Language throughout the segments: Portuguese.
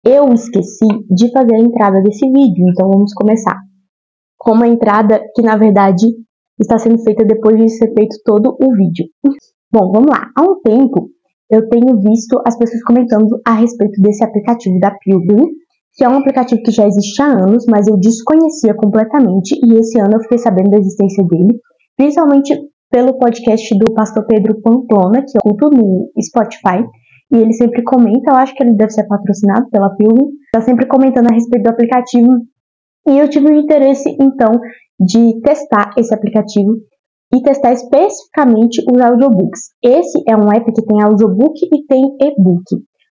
Eu esqueci de fazer a entrada desse vídeo, então vamos começar com uma entrada que, na verdade, está sendo feita depois de ser feito todo o vídeo. Bom, vamos lá. Há um tempo, eu tenho visto as pessoas comentando a respeito desse aplicativo da Pilgrim, que é um aplicativo que já existe há anos, mas eu desconhecia completamente, e esse ano eu fiquei sabendo da existência dele, principalmente pelo podcast do pastor Pedro Pamplona, que eu escuto no Spotify, e ele sempre comenta, eu acho que ele deve ser patrocinado pela Pilgrim, está sempre comentando a respeito do aplicativo, e eu tive o interesse, então, de testar esse aplicativo e testar especificamente os audiobooks. Esse é um app que tem audiobook e tem e-book,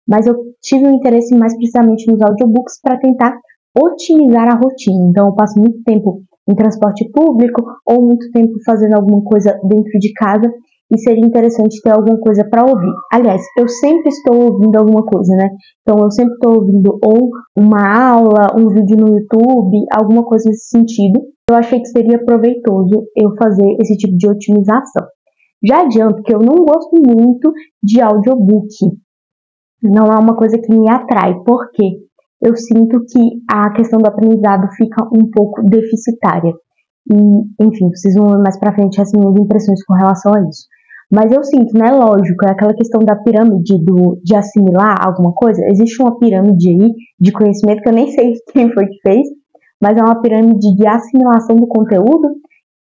mas eu tive um interesse mais precisamente nos audiobooks para tentar otimizar a rotina. Então, eu passo muito tempo em transporte público ou muito tempo fazendo alguma coisa dentro de casa e seria interessante ter alguma coisa para ouvir. Aliás, eu sempre estou ouvindo alguma coisa, né? Então, eu sempre estou ouvindo ou uma aula, um vídeo no YouTube, alguma coisa nesse sentido. Eu achei que seria proveitoso eu fazer esse tipo de otimização. Já adianto que eu não gosto muito de audiobook. Não é uma coisa que me atrai, porque eu sinto que a questão do aprendizado fica um pouco deficitária. E, enfim, vocês vão ver mais pra frente as minhas impressões com relação a isso. Mas eu sinto, né, lógico, é aquela questão da pirâmide de assimilar alguma coisa. Existe uma pirâmide aí de conhecimento que eu nem sei quem foi que fez, mas é uma pirâmide de assimilação do conteúdo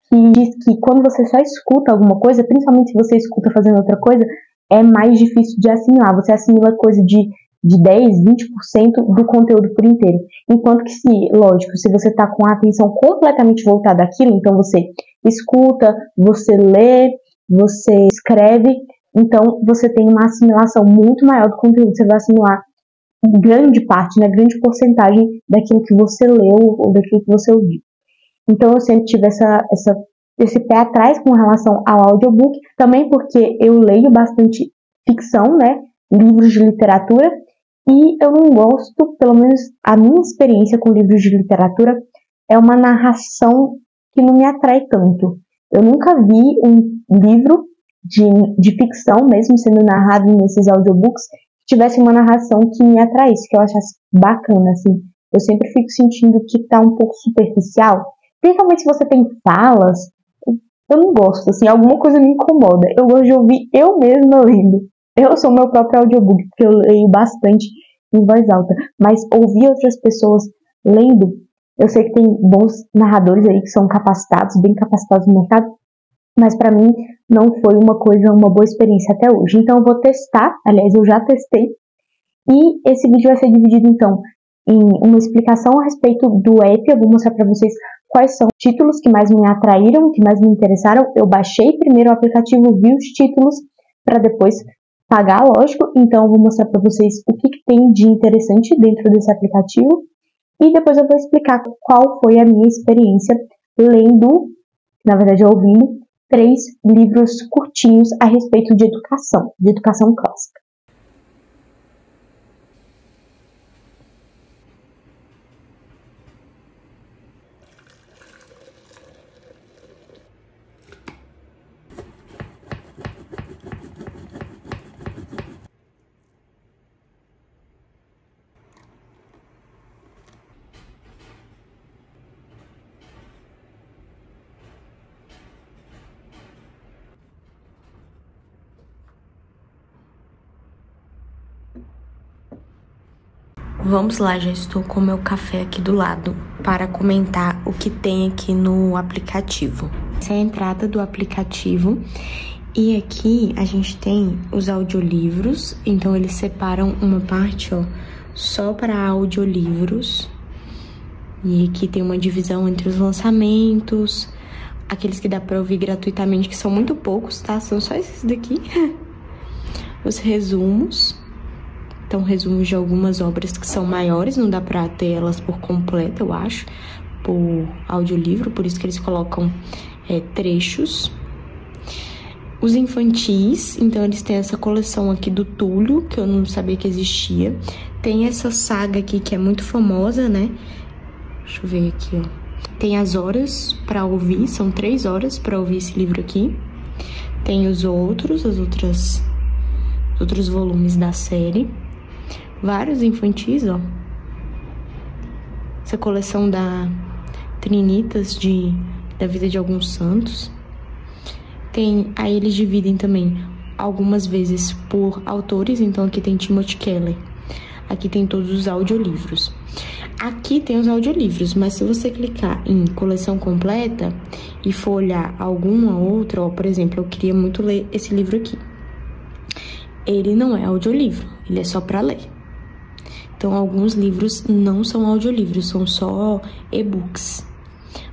que diz que quando você só escuta alguma coisa, principalmente se você escuta fazendo outra coisa, é mais difícil de assimilar. Você assimila coisa de 10, 20% do conteúdo por inteiro. Enquanto que, lógico, se você está com a atenção completamente voltada àquilo, então você escuta, você lê, você escreve, então você tem uma assimilação muito maior do conteúdo. Você vai assimilar grande parte, né, grande porcentagem daquilo que você leu ou daquilo que você ouviu. Então eu sempre tive esse pé atrás com relação ao audiobook, também porque eu leio bastante ficção, né, livros de literatura, e eu não gosto, pelo menos a minha experiência com livros de literatura é uma narração que não me atrai tanto. Eu nunca vi um livro de ficção, mesmo sendo narrado nesses audiobooks, que tivesse uma narração que me atraísse, que eu achasse bacana, assim. Eu sempre fico sentindo que tá um pouco superficial, principalmente se você tem falas. Eu não gosto, assim, alguma coisa me incomoda. Eu gosto de ouvir eu mesma lendo. Eu sou meu próprio audiobook, porque eu leio bastante em voz alta, mas ouvir outras pessoas lendo, eu sei que tem bons narradores aí que são capacitados, bem capacitados no mercado, mas para mim não foi uma boa experiência até hoje. Então eu vou testar, aliás, eu já testei, e esse vídeo vai ser dividido então em uma explicação a respeito do app. Eu vou mostrar para vocês quais são os títulos que mais me atraíram, que mais me interessaram. Eu baixei primeiro o aplicativo, vi os títulos, para depois pagar, lógico. Então eu vou mostrar para vocês o que tem de interessante dentro desse aplicativo, e depois eu vou explicar qual foi a minha experiência lendo, na verdade ouvindo, 3 livros curtinhos a respeito de educação clássica. Vamos lá, já estou com o meu café aqui do lado para comentar o que tem aqui no aplicativo. Essa é a entrada do aplicativo e aqui a gente tem os audiolivros, então eles separam uma parte, ó, só para audiolivros. E aqui tem uma divisão entre os lançamentos, aqueles que dá para ouvir gratuitamente, que são muito poucos, tá? São só esses daqui. Os resumos. Então, resumos de algumas obras que são maiores, não dá pra ter elas por completo, eu acho, por audiolivro, por isso que eles colocam trechos. Os infantis, então eles têm essa coleção aqui do Túlio, que eu não sabia que existia. Tem essa saga aqui que é muito famosa, né? Deixa eu ver aqui, ó. Tem as horas pra ouvir, são 3 horas pra ouvir esse livro aqui. Tem os outros volumes da série. Vários infantis, ó. essa coleção da Trinitas, da vida de alguns santos. Aí eles dividem também algumas vezes por autores, então aqui tem Timothy Keller. Aqui tem todos os audiolivros. Aqui tem os audiolivros, mas se você clicar em coleção completa e for olhar alguma outra, ó, por exemplo, eu queria muito ler esse livro aqui. Ele não é audiolivro, ele é só para ler. Então, alguns livros não são audiolivros, são só e-books.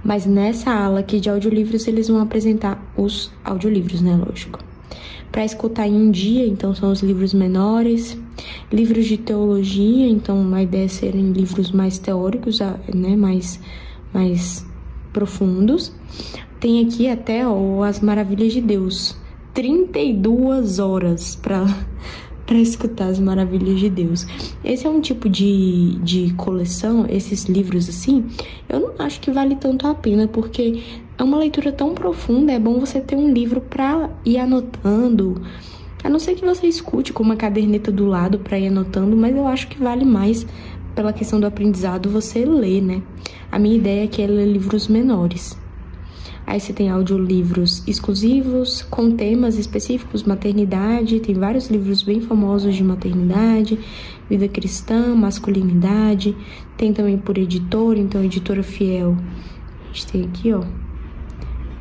Mas nessa ala aqui de audiolivros, eles vão apresentar os audiolivros, né, lógico. Para escutar em um dia, então, são os livros menores. Livros de teologia, então, a ideia é serem livros mais teóricos, né, mais profundos. Tem aqui até, ó, As Maravilhas de Deus. 32 horas para escutar as maravilhas de Deus. Esse é um tipo de coleção, esses livros assim, eu não acho que vale tanto a pena, porque é uma leitura tão profunda, é bom você ter um livro para ir anotando, a não ser que você escute com uma caderneta do lado para ir anotando, mas eu acho que vale mais, pela questão do aprendizado, você ler, né? A minha ideia aqui é ler livros menores. Aí você tem audiolivros exclusivos, com temas específicos, maternidade, tem vários livros bem famosos de maternidade, vida cristã, masculinidade, tem também por editora, então Editora Fiel. A gente tem aqui, ó,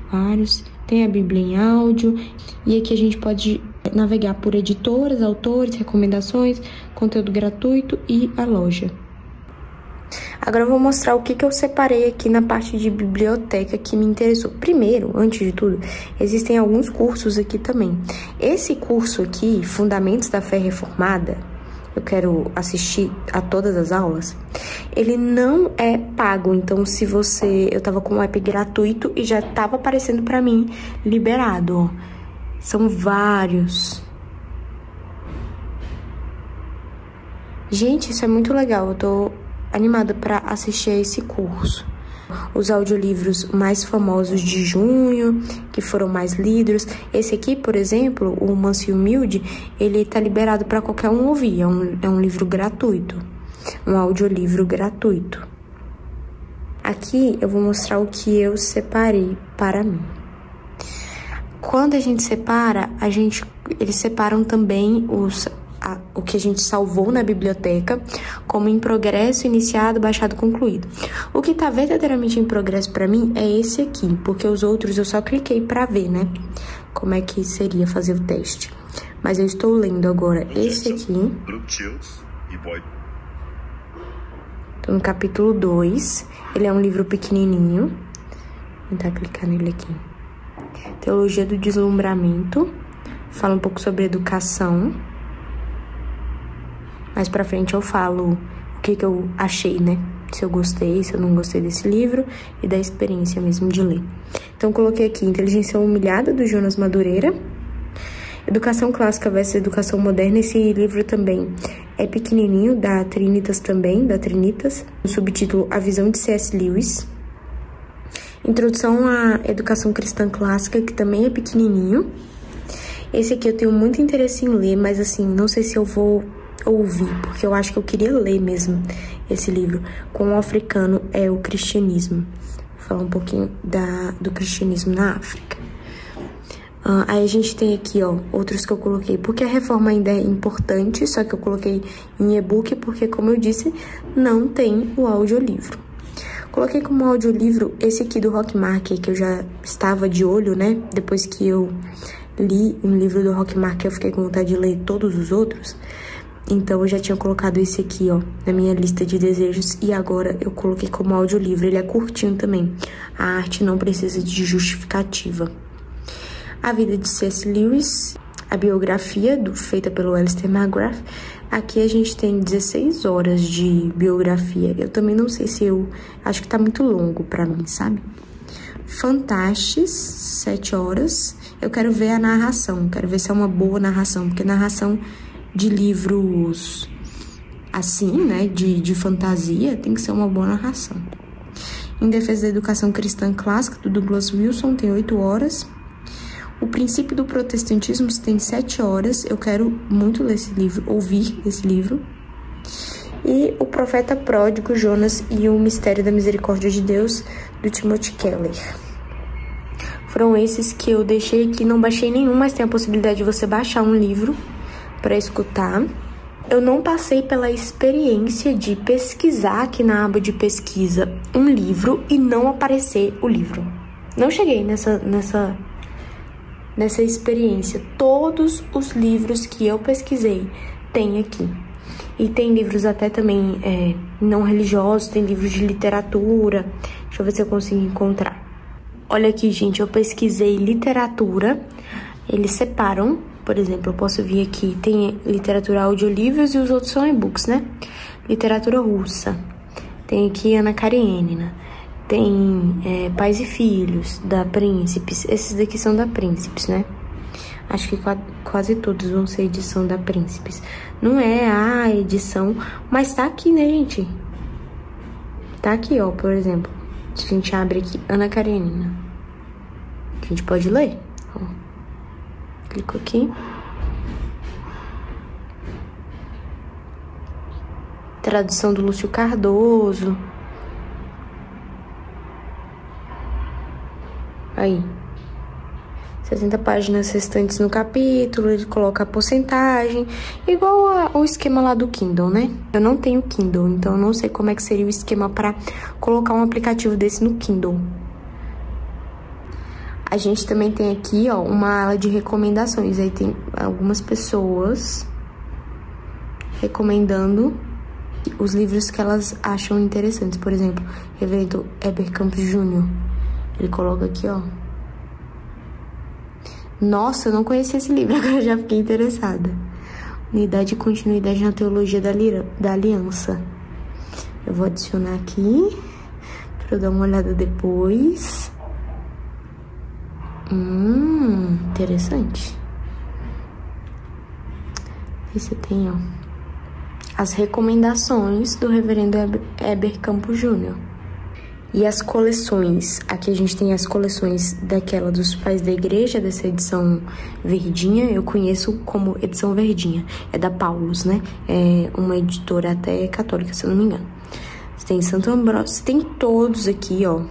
vários, tem a Bíblia em áudio, e aqui a gente pode navegar por editoras, autores, recomendações, conteúdo gratuito e a loja. Agora eu vou mostrar o que eu separei aqui na parte de biblioteca que me interessou. Primeiro, antes de tudo, existem alguns cursos aqui também. Esse curso aqui, Fundamentos da Fé Reformada, eu quero assistir a todas as aulas, ele não é pago. Então, se você... Eu tava com um app gratuito e já tava aparecendo pra mim liberado, ó. São vários. Gente, isso é muito legal. Eu tô animada para assistir a esse curso. Os audiolivros mais famosos de junho, que foram mais lidos. Esse aqui, por exemplo, o Manso e Humilde, ele tá liberado para qualquer um ouvir. É um livro gratuito. Um audiolivro gratuito. Aqui eu vou mostrar o que eu separei para mim. Quando a gente separa, eles separam também o que a gente salvou na biblioteca como em progresso, iniciado, baixado, concluído. O que tá verdadeiramente em progresso para mim é esse aqui, porque os outros eu só cliquei para ver, né, como é que seria fazer o teste. Mas eu estou lendo agora esse aqui. Tô no capítulo 2. Ele é um livro pequenininho. Vou tentar clicar nele aqui. Teologia do Deslumbramento. Fala um pouco sobre educação. Mais pra frente eu falo o que eu achei, né? Se eu gostei, se eu não gostei desse livro e da experiência mesmo de ler. Então, coloquei aqui Inteligência Humilhada, do Jonas Madureira. Educação Clássica versus Educação Moderna. Esse livro também é pequenininho, da Trinitas também, da Trinitas. O subtítulo A Visão de C.S. Lewis. Introdução à Educação Cristã Clássica, que também é pequenininho. Esse aqui eu tenho muito interesse em ler, mas assim, não sei se eu vou ouvir, porque eu acho que eu queria ler mesmo esse livro. Com o africano é o cristianismo. Vou falar um pouquinho do cristianismo na África. Aí a gente tem aqui, ó, outros que eu coloquei, porque a reforma ainda é importante, só que eu coloquei em e-book, porque, como eu disse, não tem o audiolivro. Coloquei como audiolivro esse aqui do Rockmark, que eu já estava de olho, né? Depois que eu li um livro do Rockmark, eu fiquei com vontade de ler todos os outros. Então, eu já tinha colocado esse aqui, ó, na minha lista de desejos. E agora eu coloquei como audiolivro. Ele é curtinho também. A arte não precisa de justificativa. A Vida de C.S. Lewis. A biografia feita pelo Alistair McGrath. Aqui a gente tem 16 horas de biografia. Eu também não sei se eu... Acho que tá muito longo pra mim, sabe? Fantastes, 7 horas. Eu quero ver a narração. Quero ver se é uma boa narração. Porque narração de livros assim, né, de fantasia, tem que ser uma boa narração. Em Defesa da Educação Cristã Clássica, do Douglas Wilson, tem 8 horas. O Princípio do Protestantismo tem 7 horas. Eu quero muito ler esse livro, ouvir esse livro. e O Profeta Pródigo, Jonas e o Mistério da Misericórdia de Deus, do Timothy Keller. Foram esses que eu deixei aqui, não baixei nenhum, mas tem a possibilidade de você baixar um livro para escutar. Eu não passei pela experiência de pesquisar aqui na aba de pesquisa um livro e não aparecer o livro. Não cheguei nessa experiência. Todos os livros que eu pesquisei tem aqui. E tem livros até também não religiosos, tem livros de literatura. Deixa eu ver se eu consigo encontrar. Olha aqui, gente, eu pesquisei literatura. Eles separam, por exemplo, eu posso vir aqui, tem literatura audiolivros e os outros são e-books, né? Literatura russa. Tem aqui Ana Karenina. Tem Pais e Filhos, da Príncipes. Esses daqui são da Príncipes, né? Acho que quase todos vão ser edição da Príncipes. Não é a edição, mas tá aqui, né, gente? Tá aqui, ó, por exemplo. Se a gente abre aqui, Ana Karenina. A gente pode ler. Ó. Clico aqui. Tradução do Lúcio Cardoso. Aí, 60 páginas restantes no capítulo, ele coloca a porcentagem, igual o esquema lá do Kindle, né? Eu não tenho Kindle, então eu não sei como é que seria o esquema para colocar um aplicativo desse no Kindle. A gente também tem aqui, ó, uma ala de recomendações. Aí tem algumas pessoas recomendando os livros que elas acham interessantes. Por exemplo, Reverendo Heber Campos Jr. Ele coloca aqui, ó. Nossa, eu não conhecia esse livro, agora eu já fiquei interessada. Unidade e continuidade na teologia da aliança. Eu vou adicionar aqui, pra eu dar uma olhada depois. Interessante. Aqui você tem, ó, as recomendações do Reverendo Heber Campos Jr. E as coleções, aqui a gente tem as coleções daquela dos Pais da Igreja, dessa edição verdinha, eu conheço como edição verdinha, é da Paulus, né? É uma editora até católica, se eu não me engano. Você tem Santo Ambrósio, tem todos aqui, ó.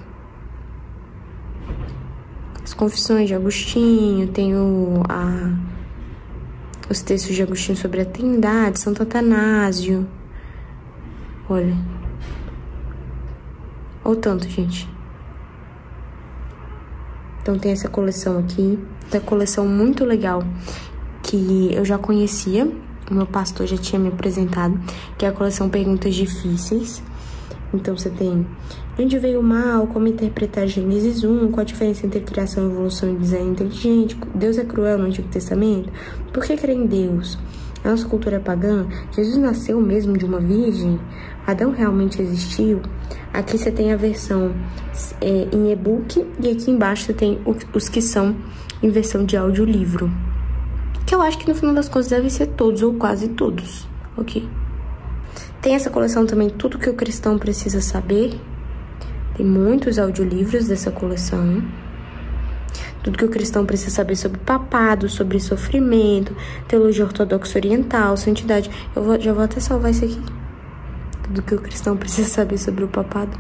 As Confissões de Agostinho, tem os textos de Agostinho sobre a Trindade, Santo Atanásio. Olha. Olha o tanto, gente. Então tem essa coleção aqui. Essa coleção muito legal que eu já conhecia. O meu pastor já tinha me apresentado. Que é a coleção Perguntas Difíceis. Então você tem de onde veio o mal, como interpretar Gênesis 1, qual a diferença entre criação, evolução e design inteligente, Deus é cruel no Antigo Testamento, por que crer em Deus? A nossa cultura é pagã, Jesus nasceu mesmo de uma virgem, Adão realmente existiu? Aqui você tem a versão em e-book e aqui embaixo você tem os que são em versão de audiolivro. Que eu acho que no final das contas devem ser todos ou quase todos, ok? Tem essa coleção também, Tudo que o Cristão Precisa Saber. Tem muitos audiolivros dessa coleção. Tudo que o cristão precisa saber sobre papado, sobre sofrimento, teologia ortodoxa oriental, santidade. Já vou até salvar isso aqui. Tudo que o cristão precisa saber sobre o papado.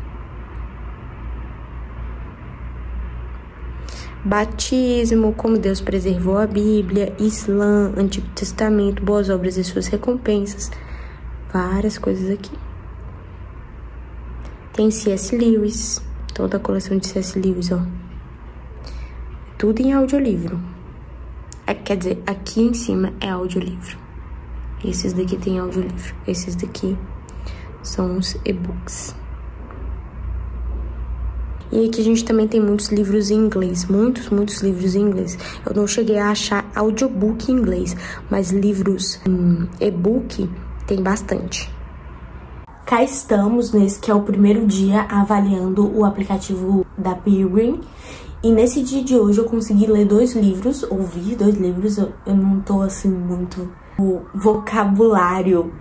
Batismo, como Deus preservou a Bíblia, Islã, Antigo Testamento, boas obras e suas recompensas. Várias coisas aqui. Tem C.S. Lewis, toda a coleção de C.S. Lewis, ó. Tudo em audiolivro. Quer dizer, aqui em cima é audiolivro. Esses daqui tem audiolivro. Esses daqui são os e-books. E aqui a gente também tem muitos livros em inglês. Muitos livros em inglês. Eu não cheguei a achar audiobook em inglês, mas livros em e-book tem bastante. Cá estamos nesse que é o primeiro dia avaliando o aplicativo da Pilgrim. E nesse dia de hoje eu consegui ler 2 livros, ouvir 2 livros. Eu não tô assim muito o vocabulário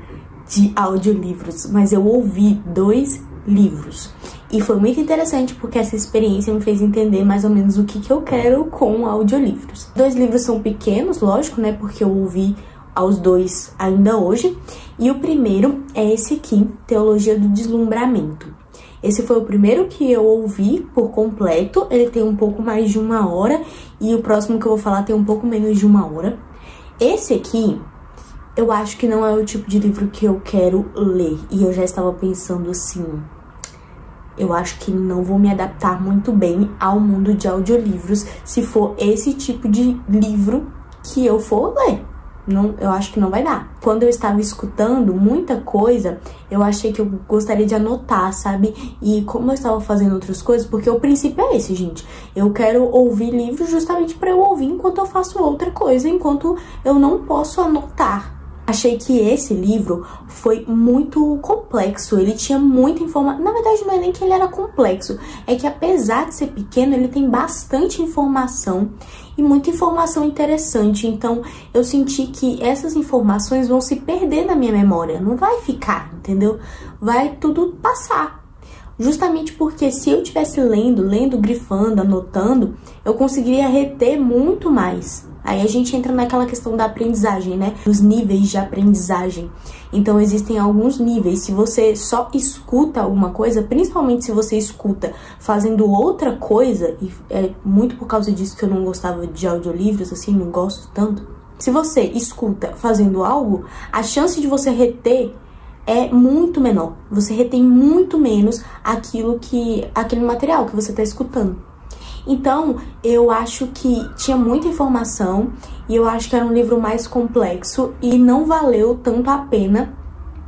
de audiolivros, mas eu ouvi 2 livros. E foi muito interessante porque essa experiência me fez entender mais ou menos o que eu quero com audiolivros. 2 livros são pequenos, lógico, né? Porque eu ouvi aos dois ainda hoje. E o primeiro é esse aqui, Teologia do Deslumbramento. Esse foi o primeiro que eu ouvi por completo, ele tem um pouco mais de 1 hora, e o próximo que eu vou falar tem um pouco menos de 1 hora. Esse aqui, eu acho que não é o tipo de livro que eu quero ler, e eu já estava pensando assim, eu acho que não vou me adaptar muito bem ao mundo de audiolivros se for esse tipo de livro que eu for ler. Não, eu acho que não vai dar. Quando eu estava escutando muita coisa, eu achei que eu gostaria de anotar, sabe? E como eu estava fazendo outras coisas, porque o princípio é esse, gente. Eu quero ouvir livros justamente para eu ouvir enquanto eu faço outra coisa, enquanto eu não posso anotar. Achei que esse livro foi muito complexo, ele tinha muita informação. Na verdade, não é nem que ele era complexo, é que apesar de ser pequeno, ele tem bastante informação e muita informação interessante. Então, eu senti que essas informações vão se perder na minha memória, não vai ficar, entendeu? Vai tudo passar. Justamente porque se eu estivesse lendo, grifando, anotando, eu conseguiria reter muito mais. Aí a gente entra naquela questão da aprendizagem, né? Os níveis de aprendizagem. Então existem alguns níveis. Se você só escuta alguma coisa, principalmente se você escuta fazendo outra coisa, e é muito por causa disso que eu não gostava de audiolivros, assim, não gosto tanto. Se você escuta fazendo algo, a chance de você reter é muito menor. Você retém muito menos aquele material que você está escutando. Então, eu acho que tinha muita informação e eu acho que era um livro mais complexo e não valeu tanto a pena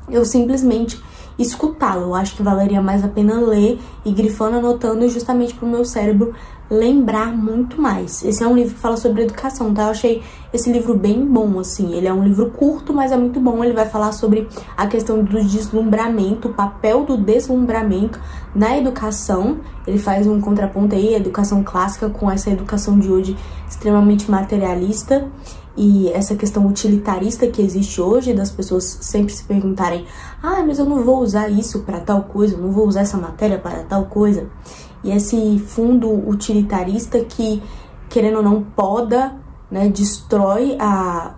eu simplesmente escutá-lo. Eu acho que valeria mais a pena ler e grifando, anotando, justamente para o meu cérebro lembrar muito mais. Esse é um livro que fala sobre educação, tá? Eu achei esse livro bem bom, assim. Ele é um livro curto, mas é muito bom. Ele vai falar sobre a questão do deslumbramento, o papel do deslumbramento na educação. Ele faz um contraponto aí, a educação clássica com essa educação de hoje extremamente materialista e essa questão utilitarista que existe hoje, das pessoas sempre se perguntarem: ah, mas eu não vou usar isso para tal coisa, eu não vou usar essa matéria para tal coisa. E esse fundo utilitarista que, querendo ou não, poda, né, destrói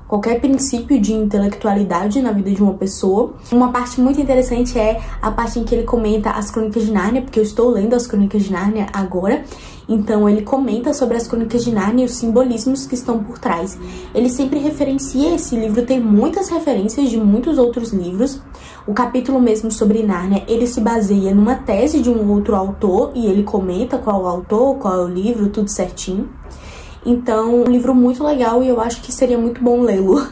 qualquer princípio de intelectualidade na vida de uma pessoa. Uma parte muito interessante é a parte em que ele comenta as Crônicas de Nárnia, porque eu estou lendo as Crônicas de Nárnia agora. Então ele comenta sobre as Crônicas de Nárnia e os simbolismos que estão por trás. Ele sempre referencia, esse livro tem muitas referências de muitos outros livros. O capítulo mesmo sobre Nárnia, ele se baseia numa tese de um outro autor e ele comenta qual é o autor, qual é o livro, tudo certinho. Então, um livro muito legal e eu acho que seria muito bom lê-lo,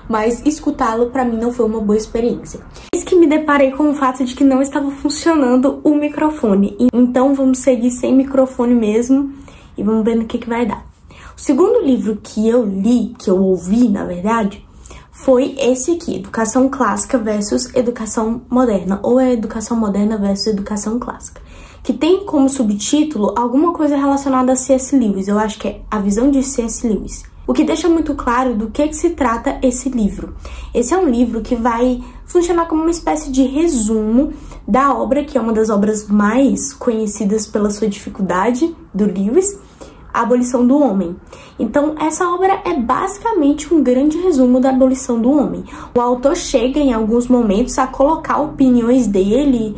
mas escutá-lo pra mim não foi uma boa experiência. Eis que me deparei com o fato de que não estava funcionando o microfone, então vamos seguir sem microfone mesmo e vamos ver no que vai dar. O segundo livro que eu li, que eu ouvi, na verdade, foi esse aqui, Educação Clássica versus Educação Moderna, ou é Educação Moderna versus Educação Clássica, que tem como subtítulo alguma coisa relacionada a C.S. Lewis. Eu acho que é A Visão de C.S. Lewis. O que deixa muito claro do que se trata esse livro. Esse é um livro que vai funcionar como uma espécie de resumo da obra, que é uma das obras mais conhecidas pela sua dificuldade, do Lewis, A Abolição do Homem. Então, essa obra é basicamente um grande resumo da abolição do homem. O autor chega, em alguns momentos, a colocar opiniões dele,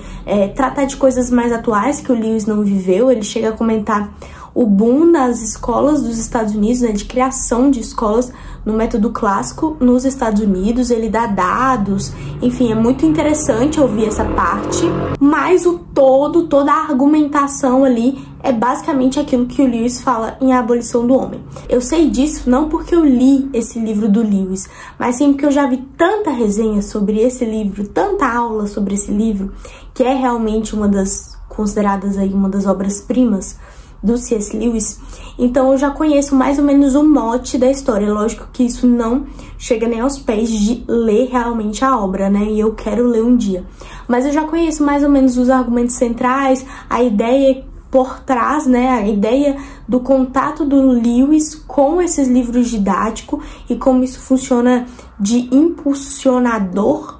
tratar de coisas mais atuais que o Lewis não viveu. Ele chega a comentar o boom nas escolas dos Estados Unidos, né, de criação de escolas no método clássico nos Estados Unidos. Ele dá dados, enfim, é muito interessante ouvir essa parte, mas toda a argumentação ali é basicamente aquilo que o Lewis fala em A Abolição do Homem. Eu sei disso não porque eu li esse livro do Lewis, mas sim porque eu já vi tanta resenha sobre esse livro, tanta aula sobre esse livro, que é realmente uma das consideradas aí uma das obras-primas do C.S. Lewis. Então eu já conheço mais ou menos o mote da história. Lógico que isso não chega nem aos pés de ler realmente a obra, né? E eu quero ler um dia. Mas eu já conheço mais ou menos os argumentos centrais, a ideia por trás, né? A ideia do contato do Lewis com esses livros didáticos e como isso funciona de impulsionador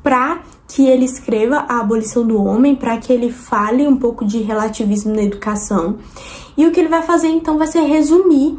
para que ele escreva A Abolição do Homem, para que ele fale um pouco de relativismo na educação. E o que ele vai fazer, então, vai ser resumir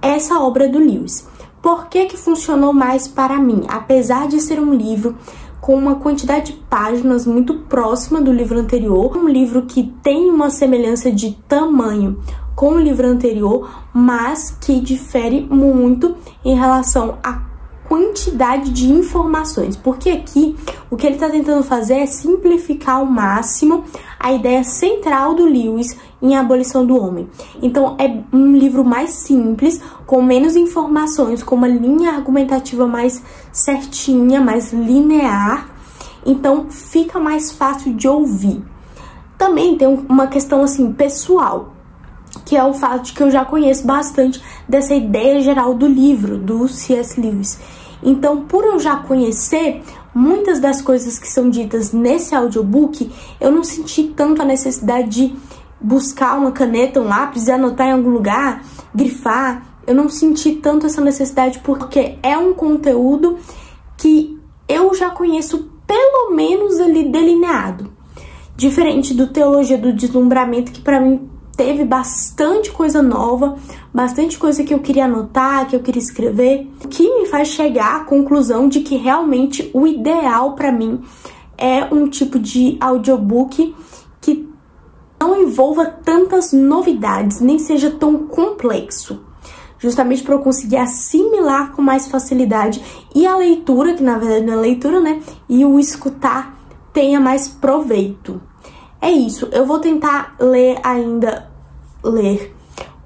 essa obra do Lewis. Por que que funcionou mais para mim? Apesar de ser um livro com uma quantidade de páginas muito próxima do livro anterior, um livro que tem uma semelhança de tamanho com o livro anterior, mas que difere muito em relação à quantidade de informações, porque aqui o que ele está tentando fazer é simplificar ao máximo a ideia central do Lewis em A Abolição do Homem. Então é um livro mais simples, com menos informações, com uma linha argumentativa mais certinha, mais linear, então fica mais fácil de ouvir. Também tem uma questão assim pessoal, que é o fato de que eu já conheço bastante dessa ideia geral do livro, do C.S. Lewis. Então, por eu já conhecer muitas das coisas que são ditas nesse audiobook, eu não senti tanto a necessidade de buscar uma caneta, um lápis e anotar em algum lugar, grifar. Eu não senti tanto essa necessidade porque é um conteúdo que eu já conheço pelo menos ali delineado. Diferente do Teologia do Deslumbramento, que para mim teve bastante coisa nova, bastante coisa que eu queria anotar, que eu queria escrever, o que me faz chegar à conclusão de que realmente o ideal para mim é um tipo de audiobook que não envolva tantas novidades, nem seja tão complexo, justamente para eu conseguir assimilar com mais facilidade e a leitura, que na verdade não é leitura, né, e o escutar tenha mais proveito. É isso, eu vou tentar ler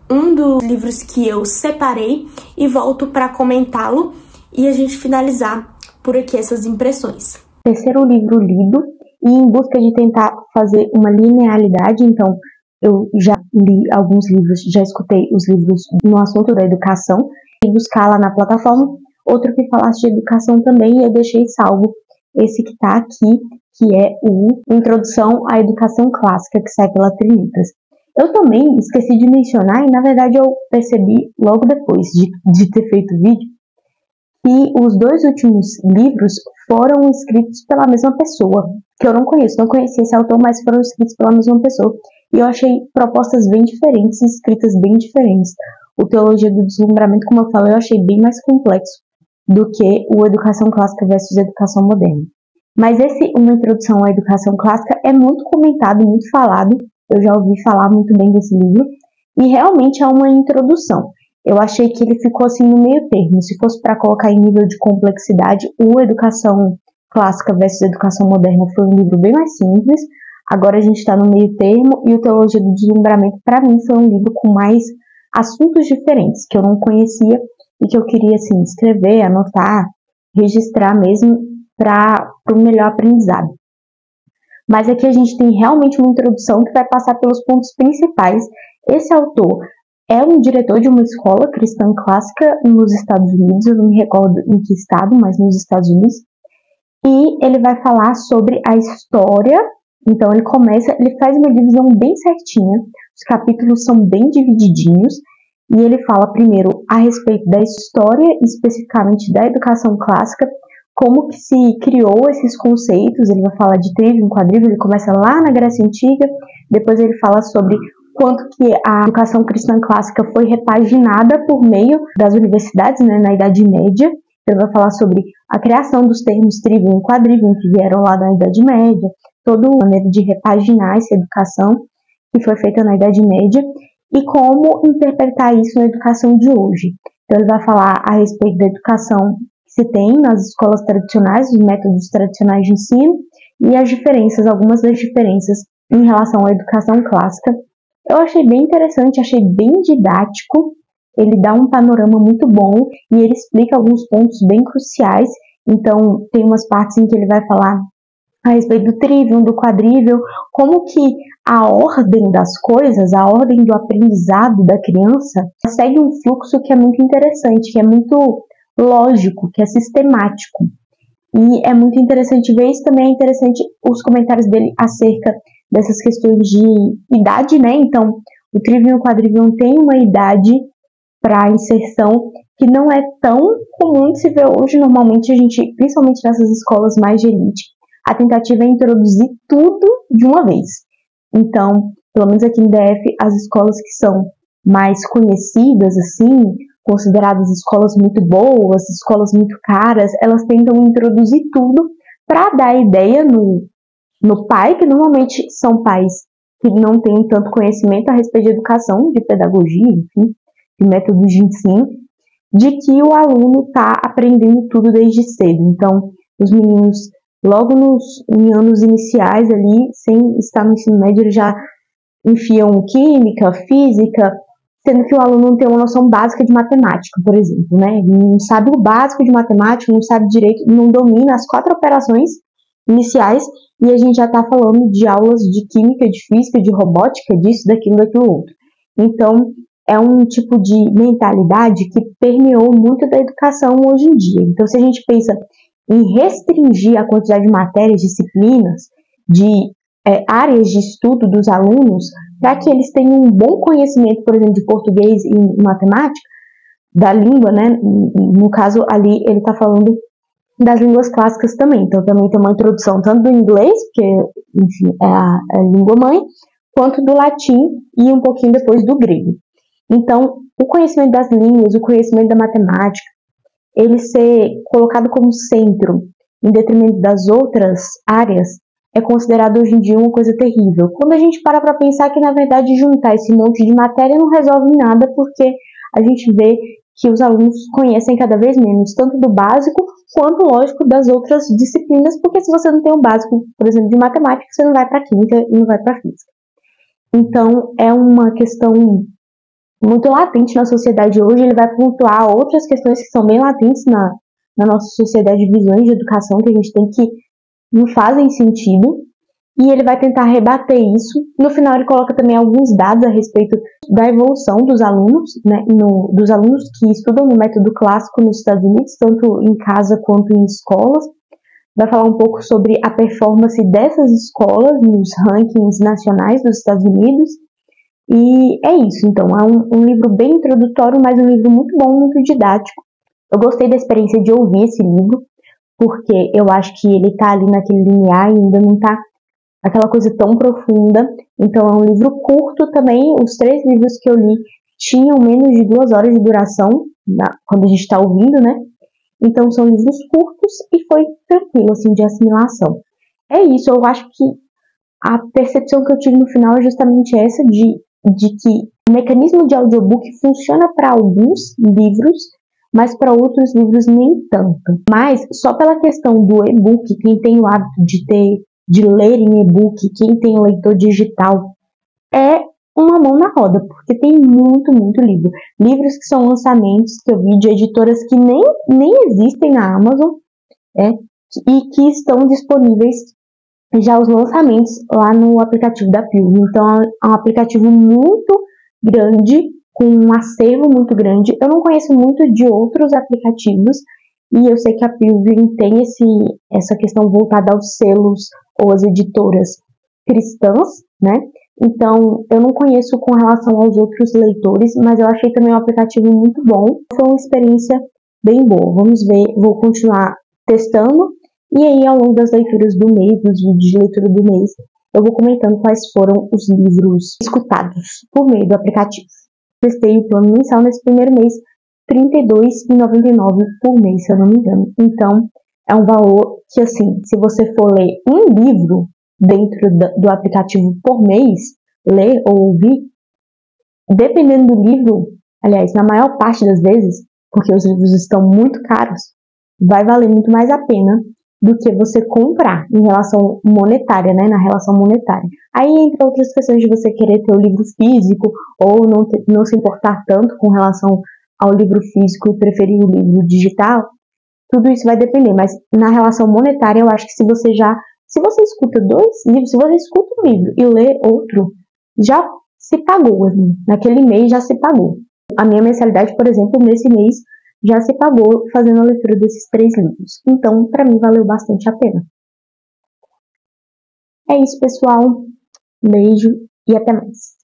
um dos livros que eu separei e volto para comentá-lo e a gente finalizar por aqui essas impressões. Terceiro livro lido e em busca de tentar fazer uma linearidade, então eu já li alguns livros, já escutei os livros no assunto da educação e buscar lá na plataforma outro que falasse de educação também, e eu deixei salvo esse que tá aqui, que é o Introdução à Educação Clássica, que sai pela Trinitas. Eu também esqueci de mencionar, e na verdade eu percebi logo depois de ter feito o vídeo, que os dois últimos livros foram escritos pela mesma pessoa, que eu não conhecia esse autor, mas foram escritos pela mesma pessoa. E eu achei propostas bem diferentes, escritas bem diferentes. O Teologia do Deslumbramento, como eu falei, eu achei bem mais complexo do que o Educação Clássica versus Educação Moderna. Mas Uma Introdução à Educação Clássica é muito comentado, muito falado. Eu já ouvi falar muito bem desse livro. E realmente é uma introdução. Eu achei que ele ficou assim no meio termo. Se fosse para colocar em nível de complexidade, o Educação Clássica versus Educação Moderna foi um livro bem mais simples. Agora a gente está no meio termo. E o Teologia do Deslumbramento, para mim, foi um livro com mais assuntos diferentes, que eu não conhecia e que eu queria assim, escrever, anotar, registrar mesmo, para um melhor aprendizado. Mas aqui a gente tem realmente uma introdução que vai passar pelos pontos principais. Esse autor é um diretor de uma escola cristã clássica nos Estados Unidos, eu não me recordo em que estado, mas nos Estados Unidos. E ele vai falar sobre a história. Então ele faz uma divisão bem certinha, os capítulos são bem divididinhos, e ele fala primeiro a respeito da história, especificamente da educação clássica, como que se criou esses conceitos. Ele vai falar de trivium, quadrivium, ele começa lá na Grécia Antiga, depois ele fala sobre quanto que a educação cristã clássica foi repaginada por meio das universidades, né, na Idade Média. Ele vai falar sobre a criação dos termos trivium e quadrivium, que vieram lá da Idade Média, toda a maneira de repaginar essa educação que foi feita na Idade Média, e como interpretar isso na educação de hoje. Então ele vai falar a respeito da educação que se tem nas escolas tradicionais, os métodos tradicionais de ensino, e as diferenças, algumas das diferenças em relação à educação clássica. Eu achei bem interessante, achei bem didático, ele dá um panorama muito bom e ele explica alguns pontos bem cruciais. Então tem umas partes em que ele vai falar a respeito do trivium, do quadrivium, como que a ordem das coisas, a ordem do aprendizado da criança segue um fluxo que é muito interessante, que é muito lógico, que é sistemático. E é muito interessante ver isso. Também é interessante os comentários dele acerca dessas questões de idade, né? Então, o trivium e o quadrivium tem uma idade para inserção que não é tão comum de se ver hoje. Normalmente a gente, principalmente nessas escolas mais de elite, a tentativa é introduzir tudo de uma vez. Então, pelo menos aqui no DF, as escolas que são mais conhecidas, assim, consideradas escolas muito boas, escolas muito caras, elas tentam introduzir tudo para dar ideia no pai, que normalmente são pais que não têm tanto conhecimento a respeito de educação, de pedagogia, enfim, de métodos de ensino, de que o aluno está aprendendo tudo desde cedo. Então, os meninos, logo em anos iniciais ali, sem estar no ensino médio, eles já enfiam química, física, sendo que o aluno não tem uma noção básica de matemática, por exemplo, né? Ele não sabe o básico de matemática, não sabe direito, não domina as 4 operações iniciais, e a gente já está falando de aulas de química, de física, de robótica, disso, daquilo, daquilo outro. Então, é um tipo de mentalidade que permeou muito da educação hoje em dia. Então, se a gente pensa em restringir a quantidade de matérias, disciplinas, de áreas de estudo dos alunos, para que eles tenham um bom conhecimento, por exemplo, de português e matemática, da língua, né? No caso, ali ele está falando das línguas clássicas também. Então, também tem uma introdução tanto do inglês, que, enfim, é a língua mãe, quanto do latim e um pouquinho depois do grego. Então, o conhecimento das línguas, o conhecimento da matemática, ele ser colocado como centro, em detrimento das outras áreas, é considerado hoje em dia uma coisa terrível. Quando a gente para pensar que, na verdade, juntar esse monte de matéria não resolve nada, porque a gente vê que os alunos conhecem cada vez menos, tanto do básico, quanto, lógico, das outras disciplinas, porque se você não tem o básico, por exemplo, de matemática, você não vai para química e não vai para física. Então, é uma questão muito latente na sociedade hoje. Ele vai pontuar outras questões que são bem latentes na nossa sociedade, visões de educação que a gente tem que não fazem sentido, e ele vai tentar rebater isso. No final, ele coloca também alguns dados a respeito da evolução dos alunos, né, dos alunos que estudam no método clássico nos Estados Unidos, tanto em casa quanto em escolas. Vai falar um pouco sobre a performance dessas escolas nos rankings nacionais dos Estados Unidos. E é isso, então, é um livro bem introdutório, mas um livro muito bom, muito didático. Eu gostei da experiência de ouvir esse livro, porque eu acho que ele tá ali naquele limiar e ainda não tá aquela coisa tão profunda. Então, é um livro curto também. Os 3 livros que eu li tinham menos de 2 horas de duração, quando a gente está ouvindo, né? Então, são livros curtos e foi tranquilo, assim, de assimilação. É isso, eu acho que a percepção que eu tive no final é justamente essa, de que o mecanismo de audiobook funciona para alguns livros, mas para outros livros nem tanto. Mas só pela questão do e-book, quem tem o hábito de ler em e-book, quem tem o leitor digital, é uma mão na roda, porque tem muito, muito livro. Livros que são lançamentos que eu vi de editoras que nem existem na Amazon, e que estão disponíveis já os lançamentos lá no aplicativo da Pilgrim. Então, é um aplicativo muito grande, com um acervo muito grande. Eu não conheço muito de outros aplicativos, e eu sei que a Pilgrim tem essa questão voltada aos selos ou às editoras cristãs, né? Então, eu não conheço com relação aos outros leitores, mas eu achei também um aplicativo muito bom. Foi uma experiência bem boa. Vamos ver, vou continuar testando, e aí ao longo das leituras do mês, dos vídeos de leitura do mês, eu vou comentando quais foram os livros escutados por meio do aplicativo. Testei o plano mensal nesse primeiro mês, R$ 32,99 por mês, se eu não me engano. Então, é um valor que, assim, se você for ler um livro dentro do aplicativo por mês, ler ou ouvir, dependendo do livro, aliás, na maior parte das vezes, porque os livros estão muito caros, vai valer muito mais a pena do que você comprar em relação monetária, né, na relação monetária. Aí entra outras questões de você querer ter o livro físico ou não se importar tanto com relação ao livro físico e preferir o livro digital. Tudo isso vai depender, mas na relação monetária eu acho que se você escuta 2 livros, se você escuta um livro e lê outro, já se pagou, assim, naquele mês já se pagou. A minha mensalidade, por exemplo, nesse mês já se pagou fazendo a leitura desses 3 livros. Então, para mim, valeu bastante a pena. É isso, pessoal. Um beijo e até mais.